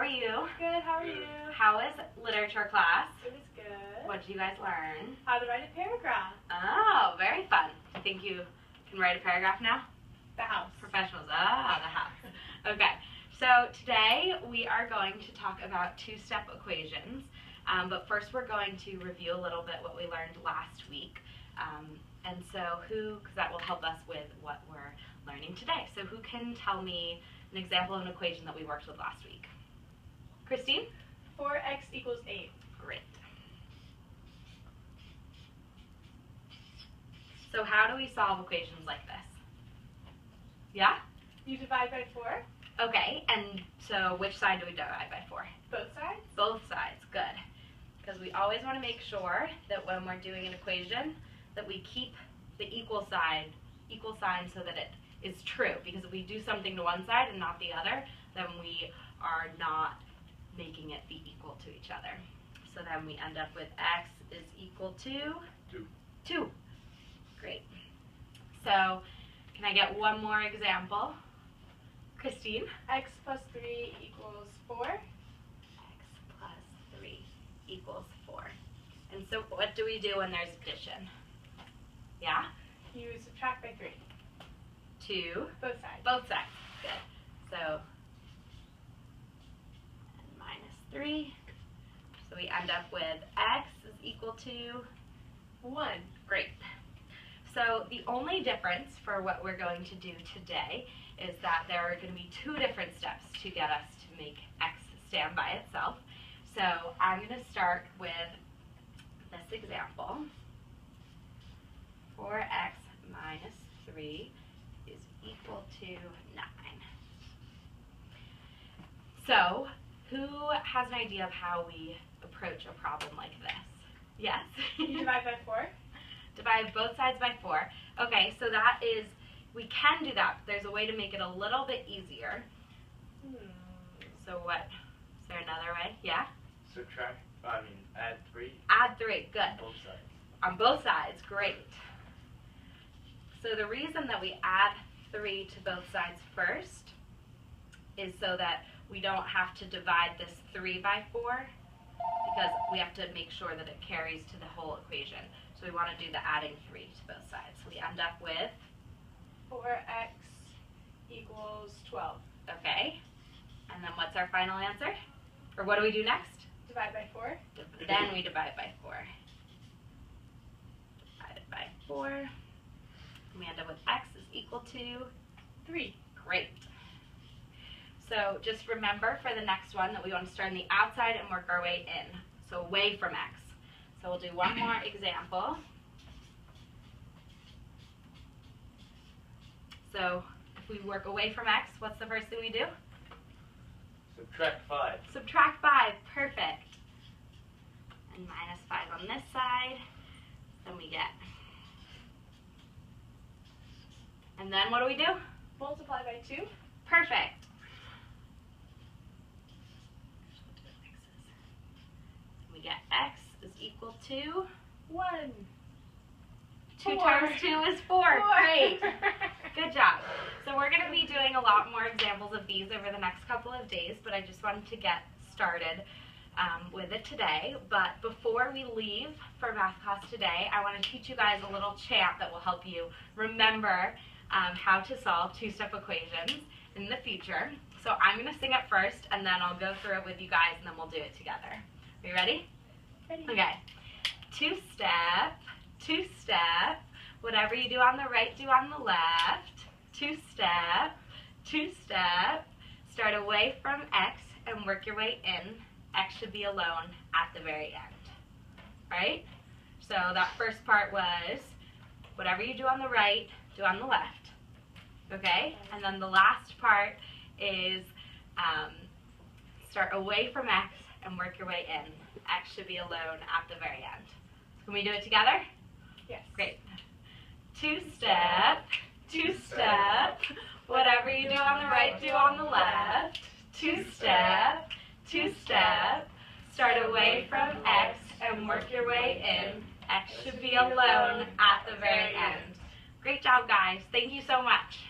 are you? Good, how are you? How was literature class? It was good. What did you guys learn? How to write a paragraph. Oh, very fun. I think you can write a paragraph now? The house. Professionals. Ah, the house. Okay, so today we are going to talk about two-step equations. But first we're going to review a little bit what we learned last week. And so because that will help us with what we're learning today. So who can tell me an example of an equation that we worked with last week? Christine? 4x equals 8. Great. So how do we solve equations like this? Yeah? You divide by 4. Okay, and so which side do we divide by 4? Both sides? Both sides, good. Because we always want to make sure that when we're doing an equation that we keep the equal sign so that it is true. Because if we do something to one side and not the other, then we are not making it be equal to each other. So then we end up with x is equal to 2. Great. So can I get one more example? Christine? X plus 3 equals 4. X plus 3 equals 4. And so what do we do when there's addition? Yeah? You subtract by 3. 2. Both sides. Both sides. Good. So and minus 3. So we end up with x is equal to 1. Great. So the only difference for what we're going to do today is that there are going to be 2 different steps to get us to make x stand by itself. So I'm going to start with this example. 4x minus 3 is equal to 9. So who has an idea of how we approach a problem like this? Yes? You divide by 4. Divide both sides by 4. Okay, so that is, we can do that, but there's a way to make it a little bit easier. So what, is there another way? Yeah? Add 3. Add 3, good. Both sides. On both sides, great. So the reason that we add 3 to both sides first is so that we don't have to divide this 3 by 4, because we have to make sure that it carries to the whole equation. So we want to do the adding 3 to both sides. So we end up with 4x equals 12. Okay. And then what's our final answer? Or what do we do next? Divide by 4. Then we divide by 4. Divided by 4. And we end up with x is equal to 3. Great. So just remember for the next one that we want to start on the outside and work our way in. So away from x. So we'll do one more example. So if we work away from x, what's the first thing we do? Subtract 5. Subtract 5. Perfect. And minus 5 on this side. Then we get. And then what do we do? Multiply by 2. Perfect. We get x is equal to 1. 2 4. times 2 is 4. Great. Good job. So we're going to be doing a lot more examples of these over the next couple of days, but I just wanted to get started with it today. But before we leave for math class today, I want to teach you guys a little chant that will help you remember how to solve two-step equations in the future. So I'm going to sing it first, and then I'll go through it with you guys, and then we'll do it together. Are you ready? Ready. Okay. Two-step, two-step. Whatever you do on the right, do on the left. Two-step, two-step. Start away from x and work your way in. X should be alone at the very end. Right? So that first part was whatever you do on the right, do on the left. Okay? And then the last part is start away from x and work your way in. X should be alone at the very end. Can we do it together? Yes. Great. Two-step, two-step. Whatever you do on the right, do on the left. Two-step, two-step. Start away from x and work your way in. X should be alone at the very end. Great job, guys. Thank you so much.